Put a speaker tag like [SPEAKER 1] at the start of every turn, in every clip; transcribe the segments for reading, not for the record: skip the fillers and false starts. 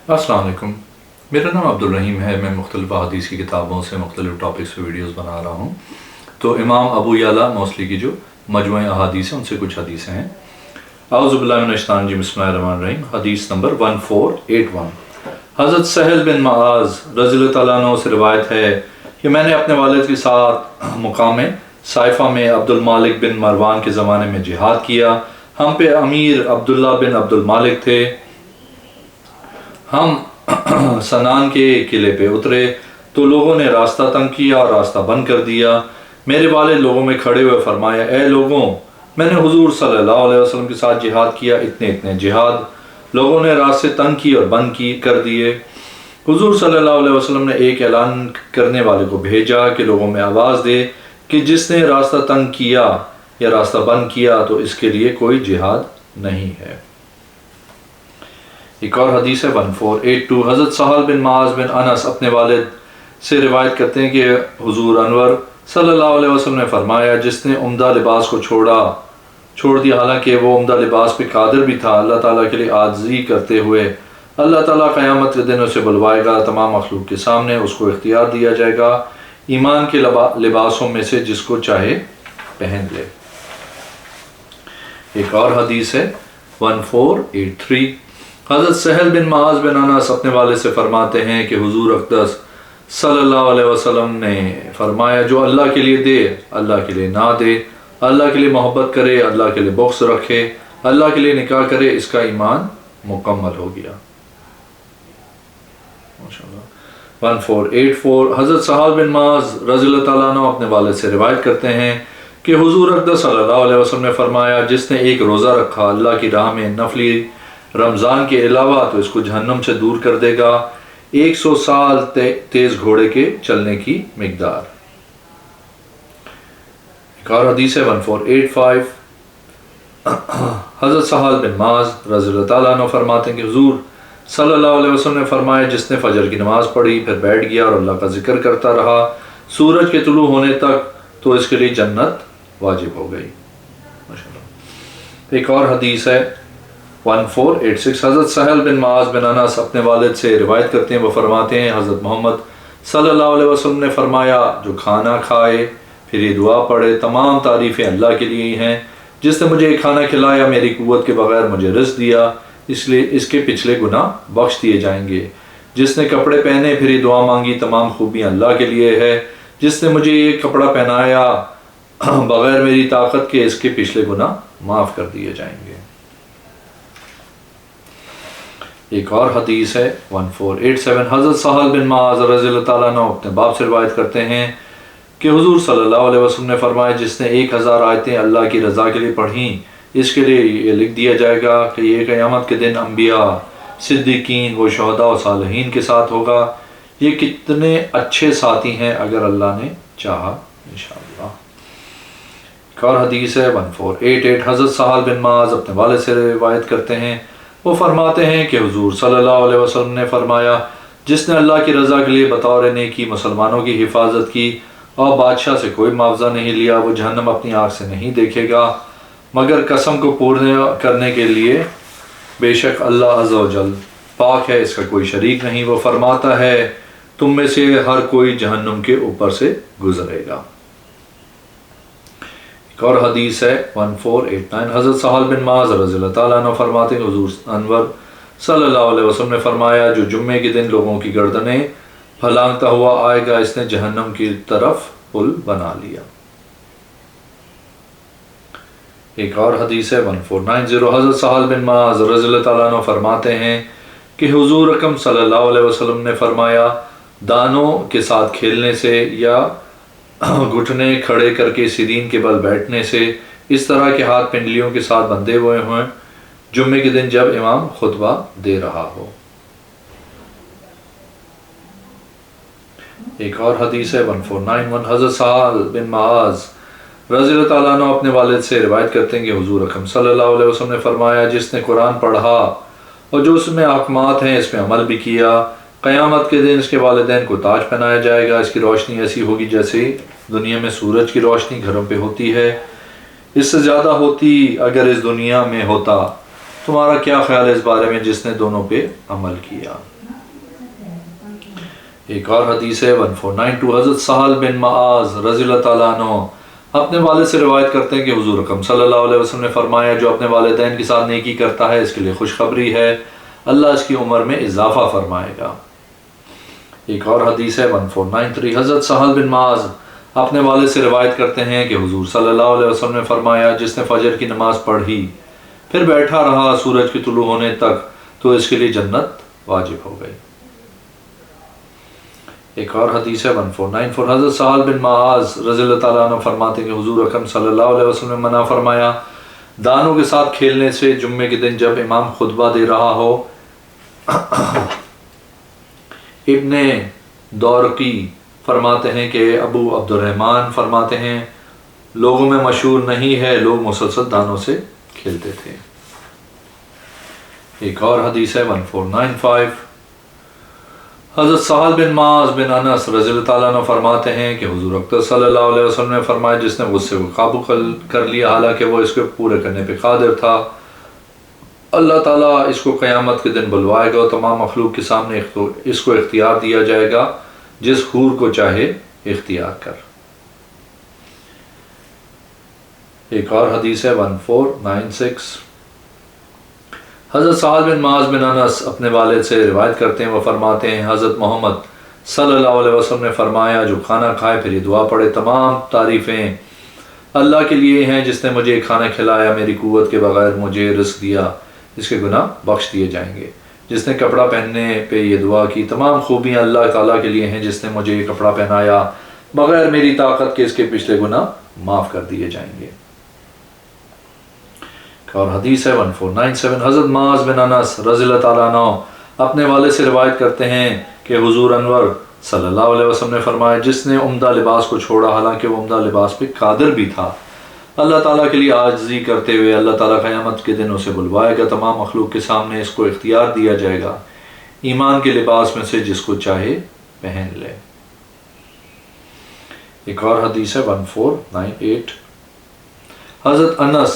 [SPEAKER 1] السلام علیکم، میرا نام عبدالرحیم ہے۔ میں مختلف احادیث کی کتابوں سے مختلف ٹاپکس پہ ویڈیوز بنا رہا ہوں۔ تو امام ابو یعلا موصلی کی جو مجموعہ احادیث ہیں ان سے کچھ حدیثیں ہیں۔ اعوذ باللہ من الشیطان الرجیم، بسم اللہ الرحمن الرحیم۔ حدیث نمبر 1481، حضرت سہل بن معاذ رضی اللہ تعالیٰ عنہ سے روایت ہے کہ میں نے اپنے والد کے ساتھ مقام صائفہ میں عبد المالک بن مروان کے زمانے میں جہاد کیا۔ ہم پہ امیر عبداللہ بن عبد المالک تھے۔ ہم سنان کے قلعے پہ اترے تو لوگوں نے راستہ تنگ کیا اور راستہ بند کر دیا۔ میرے والد لوگوں میں کھڑے ہوئے فرمایا، اے لوگوں، میں نے حضور صلی اللہ علیہ وسلم کے ساتھ جہاد کیا، اتنے جہاد۔ لوگوں نے راستے تنگ کی اور بند کر دیے۔ حضور صلی اللہ علیہ وسلم نے ایک اعلان کرنے والے کو بھیجا کہ لوگوں میں آواز دے کہ جس نے راستہ تنگ کیا یا راستہ بند کیا تو اس کے لیے کوئی جہاد نہیں ہے۔ ایک اور حدیث ہے 1482، حضرت سہل بن معاذ بن انس اپنے والد سے روایت کرتے ہیں کہ حضور انور صلی اللہ علیہ وسلم نے فرمایا، جس نے عمدہ لباس کو چھوڑ دیا حالانکہ وہ عمدہ لباس پہ قادر بھی تھا، اللہ تعالیٰ کے لیے عاجزی کرتے ہوئے اللہ تعالیٰ قیامت کے دن اسے بلوائے گا، تمام مخلوق کے سامنے اس کو اختیار دیا جائے گا ایمان کے لباسوں میں سے جس کو چاہے پہن لے۔ ایک اور حدیث ہے 1483، حضرت سہل بن معاذ بن انس اپنے والد سے فرماتے ہیں کہ حضور اقدس صلی اللہ علیہ وسلم نے فرمایا، جو اللہ کے لیے دے اللہ کے لیے نہ دے، اللہ کے لیے محبت کرے اللہ کے لیے بغض رکھے، اللہ کے لیے نکاح کرے، اس کا ایمان مکمل ہو گیا۔ 1484، حضرت سہل بن معاذ رضی اللہ تعالیٰ عنہ اپنے والد سے روایت کرتے ہیں کہ حضور اقدس صلی اللہ علیہ وسلم نے فرمایا، جس نے ایک روزہ رکھا اللہ کی راہ میں نفلی رمضان کے علاوہ تو اس کو جہنم سے دور کر دے گا 100 سال تیز گھوڑے کے چلنے کی مقدار۔ ایک اور حدیث ہے 1485، حضرت سہل بن معاذ رضی اللہ تعالیٰ عنہ فرماتے ہیں کہ حضور صلی اللہ علیہ وسلم نے فرمایا، جس نے فجر کی نماز پڑھی پھر بیٹھ گیا اور اللہ کا ذکر کرتا رہا سورج کے طلوع ہونے تک تو اس کے لیے جنت واجب ہو گئی۔ ایک اور حدیث ہے 1486، حضرت سہل بن معاذ بن انس اپنے والد سے روایت کرتے ہیں، وہ فرماتے ہیں، حضرت محمد صلی اللہ علیہ وسلم نے فرمایا، جو کھانا کھائے پھر یہ دعا پڑھے، تمام تعریفیں اللہ کے لیے ہی ہیں، جس نے مجھے کھانا کھلایا میری قوت کے بغیر مجھے رزق دیا، اس لیے اس کے پچھلے گناہ بخش دیے جائیں گے۔ جس نے کپڑے پہنے پھر یہ دعا مانگی، تمام خوبیاں اللہ کے لیے ہے، جس نے مجھے یہ کپڑا پہنایا بغیر میری طاقت کے، اس کے پچھلے گناہ معاف کر دیے جائیں گے۔ ایک اور حدیث ہے 1487، حضرت سہل بن معاذ رضی اللہ تعالیٰ عنہ اپنے باپ سے روایت کرتے ہیں کہ حضور صلی اللہ علیہ وسلم نے فرمایا، جس نے 1000 آیتیں اللہ کی رضا کے لیے پڑھیں اس کے لیے یہ لکھ دیا جائے گا کہ یہ قیامت کے دن انبیاء، صدیقین و شہداء و صالحین کے ساتھ ہوگا۔ یہ کتنے اچھے ساتھی ہیں اگر اللہ نے چاہا انشاءاللہ۔ ایک اور حدیث ہے 1488، حضرت سہل بن معاذ اپنے والد سے روایت کرتے ہیں، وہ فرماتے ہیں کہ حضور صلی اللہ علیہ وسلم نے فرمایا، جس نے اللہ کی رضا کے لیے بطور نیکی مسلمانوں کی حفاظت کی اور بادشاہ سے کوئی معاوضہ نہیں لیا، وہ جہنم اپنی آنکھ سے نہیں دیکھے گا مگر قسم کو پورا کرنے کے لیے، بے شک اللہ عز و جل پاک ہے، اس کا کوئی شریک نہیں۔ وہ فرماتا ہے، تم میں سے ہر کوئی جہنم کے اوپر سے گزرے گا۔ ایک اور حدیث ہے 1489، حضرت سہل بن معاذ رضی اللہ تعالیٰ عنہ فرماتے ہیں، حضور انور صلی اللہ علیہ وسلم نے فرمایا، جو جمعے کے دن لوگوں کی گردنیں پھلانگتا ہوا آئے گا، اس نے جہنم کی طرف پل بنا لیا۔ ایک اور حدیث ہے 1490، حضرت سہل بن معاذ رضی اللہ تعالیٰ عنہ فرماتے ہیں کہ حضور اکرم صلی اللہ علیہ وسلم نے فرمایا، دانوں کے ساتھ کھیلنے سے یا گھٹنے کھڑے کر کے سیرین کے بل بیٹھنے سے، اس طرح کے ہاتھ پنڈلیوں کے ساتھ بندھے ہوئے ہیں جمعے کے دن جب امام خطبہ دے رہا ہو۔ ایک اور حدیث ہے 1491، حضرت سہل بن معاذ رضی اللہ تعالیٰ عنہ اپنے والد سے روایت کرتے ہیں کہ حضور اکرم صلی اللہ علیہ وسلم نے فرمایا، جس نے قرآن پڑھا اور جو اس میں احکامات ہیں اس میں عمل بھی کیا، قیامت کے دن اس کے والدین کو تاج پہنایا جائے گا، اس کی روشنی ایسی ہوگی جیسے دنیا میں سورج کی روشنی گھروں پہ ہوتی ہے، اس سے زیادہ ہوتی اگر اس دنیا میں ہوتا تمہارا کیا خیال ہے اس بارے میں جس نے دونوں پہ عمل کیا؟ ایک اور حدیث ہے 1492، حضرت سہل بن معاذ رضی اللہ تعالیٰ عنہ اپنے والد سے روایت کرتے ہیں کہ حضور اکرم صلی اللہ علیہ وسلم نے فرمایا جو اپنے والدین کے ساتھ نیکی کرتا ہے اس کے لیے خوشخبری ہے، اللہ اس کی عمر میں اضافہ فرمائے گا۔ ایک اور حدیث ہے 1493، حضرت سہل بن معاذ اپنے والد سے روایت کرتے ہیں کہ حضور صلی اللہ علیہ وسلم نے فرمایا جس نے فجر کی نماز پڑھی پھر بیٹھا رہا سورج کے طلوع ہونے تک تو اس کے لیے جنت واجب ہو گئی۔ ایک اور حدیث ہے 1494، حضرت سہل بن معاذ رضی اللہ تعالیٰ عنہ فرماتے ہیں کہ حضور اکرم صلی اللہ علیہ وسلم نے منع فرمایا دانوں کے ساتھ کھیلنے سے جمعے کے دن جب امام خطبہ دے رہا ہو۔ ابن دورقی فرماتے ہیں کہ ابو عبد الرحمن فرماتے ہیں لوگوں میں مشہور نہیں ہے لوگ مسلسل دانوں سے کھیلتے تھے۔ ایک اور حدیث ہے 1495، حضرت سہل بن معاذ بن انس رضی اللہ تعالیٰ عنہ فرماتے ہیں کہ حضور اکرم صلی اللہ علیہ وسلم نے فرمایا جس نے غصے کو قابو کر لیا حالانکہ وہ اس کو پورے کرنے پہ قادر تھا، اللہ تعالیٰ اس کو قیامت کے دن بلوائے گا اور تمام مخلوق کے سامنے اس کو اختیار دیا جائے گا جس حور کو چاہے اختیار کر۔ ایک اور حدیث ہے 1496، حضرت سہل بن معاذ بن انس اپنے والد سے روایت کرتے ہیں وہ فرماتے ہیں حضرت محمد صلی اللہ علیہ وسلم نے فرمایا جو کھانا کھائے پھر یہ دعا پڑھے تمام تعریفیں اللہ کے لیے ہیں جس نے مجھے کھانا کھلایا میری قوت کے بغیر مجھے رزق دیا اس کے گناہ بخش دیے جائیں گے، جس نے کپڑا پہننے پہ یہ دعا کی تمام خوبیاں اللہ تعالیٰ کے لیے ہیں جس نے مجھے یہ کپڑا پہنایا بغیر میری طاقت کے اس کے پچھلے گناہ معاف کر دیے جائیں گے۔ اور حدیث ہے 1497، حضرت معاذ بن انس رضی اللہ تعالیٰ عنہ اپنے والد سے روایت کرتے ہیں کہ حضور انور صلی اللہ علیہ وسلم نے فرمایا جس نے عمدہ لباس کو چھوڑا حالانکہ وہ عمدہ لباس پہ قادر بھی تھا اللہ تعالیٰ کے لیے عاجزی کرتے ہوئے اللہ تعالیٰ قیامت کے دن اسے بلوائے گا تمام مخلوق کے سامنے اس کو اختیار دیا جائے گا ایمان کے لباس میں سے جس کو چاہے پہن لے۔ ایک اور حدیث ہے 1498، حضرت انس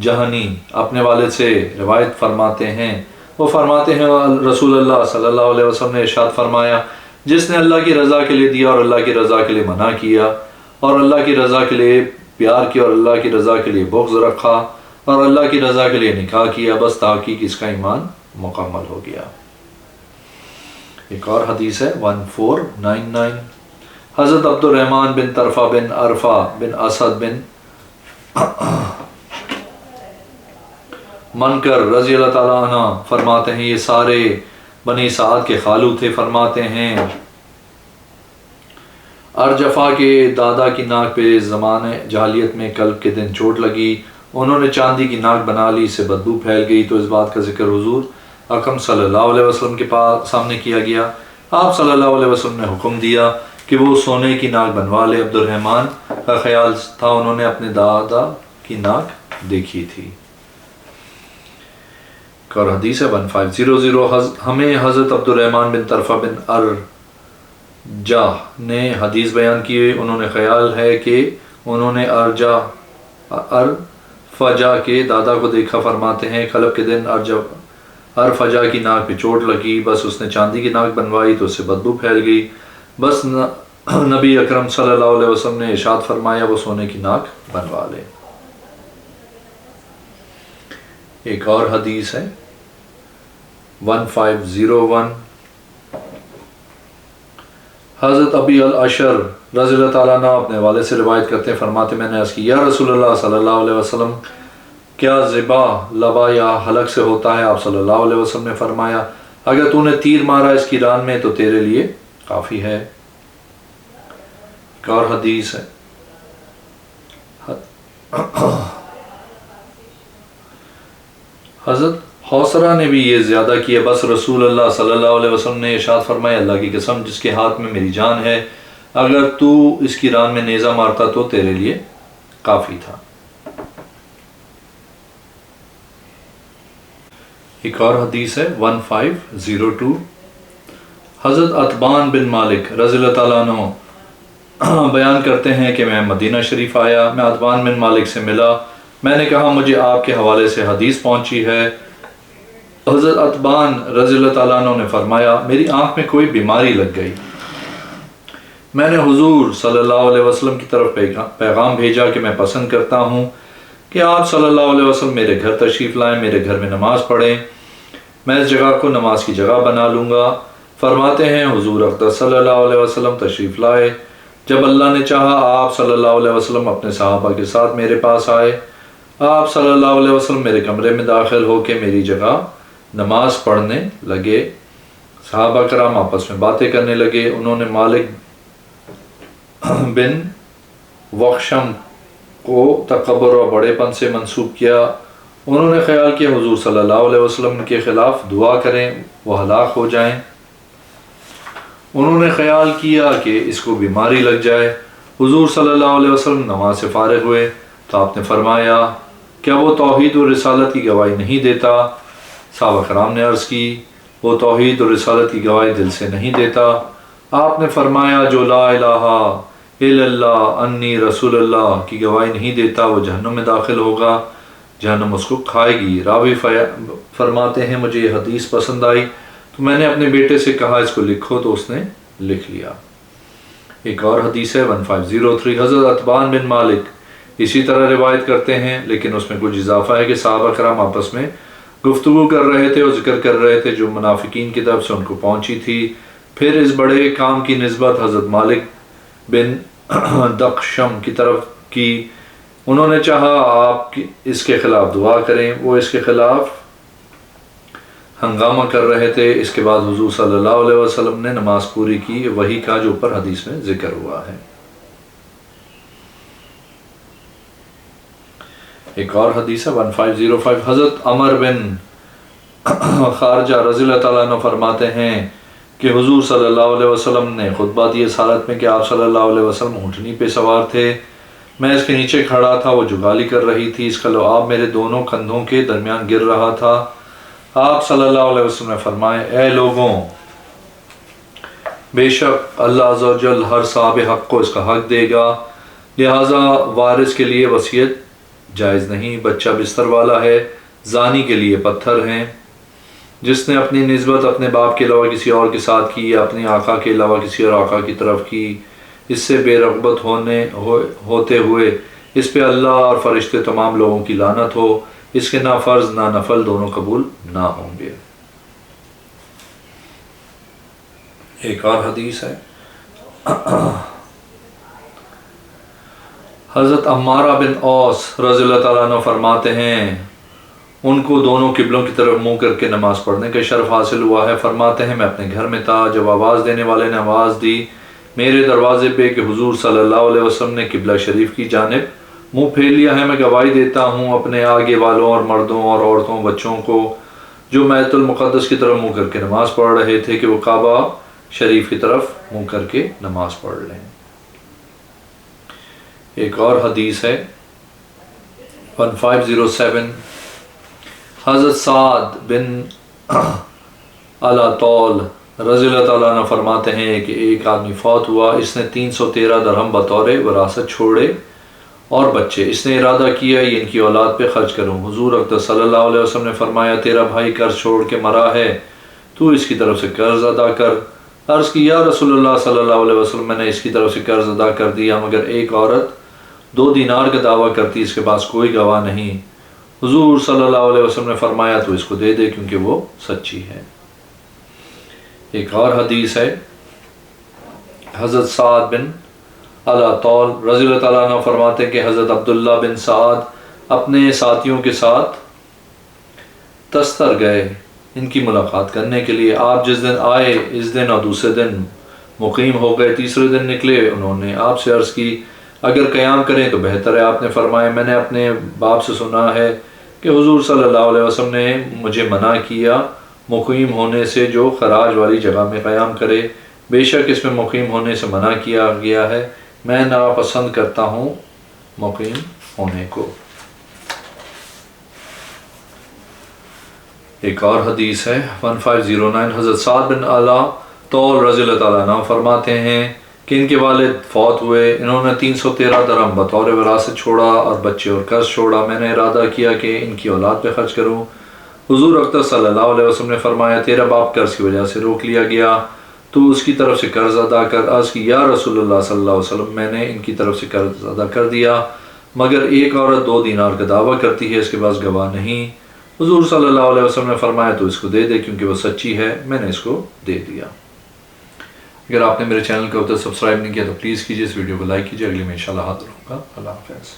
[SPEAKER 1] جہنی اپنے والد سے روایت فرماتے ہیں وہ فرماتے ہیں رسول اللہ صلی اللہ علیہ وسلم نے ارشاد فرمایا جس نے اللہ کی رضا کے لیے دیا اور اللہ کی رضا کے لیے منع کیا اور اللہ کی رضا کے لیے پیار کیا اور اللہ کی رضا کے لیے بغض رکھا اور اللہ کی رضا کے لیے نکاح کیا بس تحقیق اس کا ایمان مکمل ہو گیا۔ ایک اور حدیث ہے 1499، حضرت عبد الرحمن بن طرفہ بن عرفہ بن اسد بن منکر رضی اللہ تعالیٰ عنہ فرماتے ہیں یہ سارے بنی سعد کے خالو تھے، فرماتے ہیں ارجفا کے دادا کی ناک پہ زمانے جاہلیت میں کلب کے دن چوٹ لگی، انہوں نے چاندی کی ناک بنا لی، اس سے بدبو پھیل گئی تو اس بات کا ذکر حضور اکرم صلی اللہ علیہ وسلم کے پاس سامنے کیا گیا، آپ صلی اللہ علیہ وسلم نے حکم دیا کہ وہ سونے کی ناک بنوا لے۔ عبد الرحمن کا خیال تھا انہوں نے اپنے دادا کی ناک دیکھی تھی۔ اور حدیث ہے 1500، ہمیں حضرت عبد الرحمن بن طرفہ بن ارجا نے حدیث بیان کی، انہوں نے خیال ہے کہ انہوں نے ارفجا کے دادا کو دیکھا، فرماتے ہیں کلب کے دن ارفجا کی ناک پہ چوٹ لگی، بس اس نے چاندی کی ناک بنوائی تو اس سے بدبو پھیل گئی، بس نبی اکرم صلی اللہ علیہ وسلم نے ارشاد فرمایا وہ سونے کی ناک بنوا لے۔ ایک اور حدیث ہے 1501، حضرت ابی الاشر رضی اللہ تعالیٰ عنہ اپنے والد سے روایت کرتے ہیں، فرماتے میں نے عرض کی یا رسول اللہ صلی اللہ علیہ وسلم کیا ذبح لبا یا حلق سے ہوتا ہے؟ آپ صلی اللہ علیہ وسلم نے فرمایا اگر تو نے تیر مارا اس کی ران میں تو تیرے لیے کافی ہے۔ ایک اور حدیث ہے حضرت حوصرہ نے بھی یہ زیادہ کیا، بس رسول اللہ صلی اللہ علیہ وسلم نے ارشاد فرمایا اللہ کی قسم جس کے ہاتھ میں میری جان ہے اگر تو اس کی ران میں نیزہ مارتا تو تیرے لیے کافی تھا۔ ایک اور حدیث ہے 1502، حضرت عتبان بن مالک رضی اللہ تعالیٰ عنہ بیان کرتے ہیں کہ میں مدینہ شریف آیا، میں عتبان بن مالک سے ملا میں نے کہا مجھے آپ کے حوالے سے حدیث پہنچی ہے۔ حضرت عتبان رضی اللہ تعالیٰ عنہ نے فرمایا میری آنکھ میں کوئی بیماری لگ گئی، میں نے حضور صلی اللہ علیہ وسلم کی طرف پیغام بھیجا کہ میں پسند کرتا ہوں کہ آپ صلی اللہ علیہ وسلم میرے گھر تشریف لائیں، میرے گھر میں نماز پڑھیں، میں اس جگہ کو نماز کی جگہ بنا لوں گا۔ فرماتے ہیں حضور اقدس صلی اللہ علیہ وسلم تشریف لائے۔ جب اللہ نے چاہا آپ صلی اللہ علیہ وسلم اپنے صحابہ کے ساتھ میرے پاس آئے۔ آپ صلی اللہ علیہ وسلم میرے کمرے میں داخل ہو کے میری جگہ نماز پڑھنے لگے۔ صحابہ کرام آپس میں باتیں کرنے لگے۔ انہوں نے مالک بن وخشم کو تکبر اور بڑے پن سے منسوب کیا۔ انہوں نے خیال کیا حضور صلی اللہ علیہ وسلم کے خلاف دعا کریں، وہ ہلاک ہو جائیں۔ انہوں نے خیال کیا کہ اس کو بیماری لگ جائے۔ حضور صلی اللہ علیہ وسلم نماز سے فارغ ہوئے تو آپ نے فرمایا کیا وہ توحید و رسالت کی گواہی نہیں دیتا؟ صحابہ کرام نے عرض کی وہ توحید و رسالت کی گواہی دل سے نہیں دیتا۔ آپ نے فرمایا جو لا الہ الا اللہ انی رسول اللہ کی گواہی نہیں دیتا وہ جہنم میں داخل ہوگا، جہنم اس کو کھائے گی۔ راوی فرماتے ہیں مجھے یہ حدیث پسند آئی تو میں نے اپنے بیٹے سے کہا اس کو لکھو تو اس نے لکھ لیا۔ ایک اور حدیث ہے 1503 حضرت عتبان بن مالک اسی طرح روایت کرتے ہیں، لیکن اس میں کچھ اضافہ ہے کہ صحابہ کرام آپس میں گفتگو کر رہے تھے اور ذکر کر رہے تھے جو منافقین کی طرف سے ان کو پہنچی تھی۔ پھر اس بڑے کام کی نسبت حضرت مالک بن دخشم کی طرف کی۔ انہوں نے چاہا آپ اس کے خلاف دعا کریں، وہ اس کے خلاف ہنگامہ کر رہے تھے۔ اس کے بعد حضور صلی اللہ علیہ وسلم نے نماز پوری کی، وہی کا جو اوپر حدیث میں ذکر ہوا ہے۔ ایک اور حدیث ہے 1505 حضرت عمر بن خارجہ رضی اللہ تعالیٰ عنہ فرماتے ہیں کہ حضور صلی اللہ علیہ وسلم نے خطبہ دی اس حالت میں کہ آپ صلی اللہ علیہ وسلم اونٹنی پہ سوار تھے، میں اس کے نیچے کھڑا تھا، وہ جگالی کر رہی تھی، اس کا لعاب میرے دونوں کندھوں کے درمیان گر رہا تھا۔ آپ صلی اللہ علیہ وسلم نے فرمائے اے لوگوں، بے شک اللہ عز و جل ہر صاحب حق کو اس کا حق دے گا، لہٰذا وارث کے لیے وصیت جائز نہیں، بچہ بستر والا ہے، زانی کے لیے پتھر ہیں، جس نے اپنی نسبت اپنے باپ کے علاوہ کسی اور کے ساتھ کی یا اپنے آقا کے علاوہ کسی اور آقا کی طرف کی، اس سے بے رغبت ہوتے ہوئے اس پہ اللہ اور فرشتے تمام لوگوں کی لعنت ہو، اس کے نہ فرض نہ نفل دونوں قبول نہ ہوں گے۔ ایک اور حدیث ہے حضرت عمارہ بن اوس رضی اللہ تعالیٰ عنہ فرماتے ہیں ان کو دونوں قبلوں کی طرف منہ کر کے نماز پڑھنے کا شرف حاصل ہوا ہے۔ فرماتے ہیں میں اپنے گھر میں تھا، جب آواز دینے والے نے آواز دی میرے دروازے پہ کہ حضور صلی اللہ علیہ وسلم نے قبلہ شریف کی جانب منہ پھیر لیا ہے، میں گواہی دیتا ہوں اپنے آگے والوں اور مردوں اور عورتوں بچوں کو جو بیت المقدس کی طرف منہ کر کے نماز پڑھ رہے تھے کہ وہ کعبہ شریف کی طرف منہ کر کے نماز پڑھ لیں۔ ایک اور حدیث ہے 1507 حضرت سعد بن طول رضی اللہ تعالیٰ عنہ فرماتے ہیں کہ ایک آدمی فوت ہوا، اس نے 313 درہم بطور وراثت چھوڑے اور بچے، اس نے ارادہ کیا یہ ان کی اولاد پہ خرچ کروں۔ حضور اقدس صلی اللہ علیہ وسلم نے فرمایا تیرا بھائی قرض چھوڑ کے مرا ہے، تو اس کی طرف سے قرض ادا کر۔ عرض کی یا رسول اللہ صلی اللہ علیہ وسلم میں نے اس کی طرف سے قرض ادا کر دیا، مگر ایک عورت 2 دینار کا دعویٰ کرتی، اس کے پاس کوئی گواہ نہیں۔ حضور صلی اللہ علیہ وسلم نے فرمایا تو اس کو دے دے کیونکہ وہ سچی ہے۔ ایک اور حدیث ہے حضرت سعد بن طول رضی اللہ تعالیٰ عنہ فرماتے ہیں کہ حضرت عبداللہ بن سعد اپنے ساتھیوں کے ساتھ تستر گئے ان کی ملاقات کرنے کے لیے۔ آپ جس دن آئے اس دن اور دوسرے دن مقیم ہو گئے، تیسرے دن نکلے، انہوں نے آپ سے عرض کی اگر قیام کریں تو بہتر ہے۔ آپ نے فرمایا میں نے اپنے باپ سے سنا ہے کہ حضور صلی اللہ علیہ وسلم نے مجھے منع کیا مقیم ہونے سے جو خراج والی جگہ میں قیام کرے، بے شک اس میں مقیم ہونے سے منع کیا گیا ہے، میں ناپسند کرتا ہوں مقیم ہونے کو۔ ایک اور حدیث ہے 1509 حضرت سعد بن طول رضی اللہ تعالیٰ عنہ فرماتے ہیں کہ ان کے والد فوت ہوئے، انہوں نے 313 درہم بطور وراثت چھوڑا اور بچے اور قرض چھوڑا، میں نے ارادہ کیا کہ ان کی اولاد پہ خرچ کروں۔ حضور اقدس صلی اللہ علیہ وسلم نے فرمایا تیرا باپ قرض کی وجہ سے روک لیا گیا، تو اس کی طرف سے قرض ادا کر۔ عرض کی یا رسول اللہ صلی اللہ علیہ وسلم میں نے ان کی طرف سے قرض ادا کر دیا، مگر ایک عورت 2 دینار کا دعویٰ کرتی ہے، اس کے پاس گواہ نہیں۔ حضور صلی اللہ علیہ وسلم نے فرمایا تو اس کو دے دے کیونکہ وہ سچی ہے، میں نے اس کو دے دیا۔ اگر آپ نے میرے چینل کو اب تک سبسکرائب نہیں کیا تو پلیز کیجیے، اس ویڈیو کو لائک کیجیے، اگلی میں انشاءاللہ حاضر ہوں گا۔ اللہ حافظ۔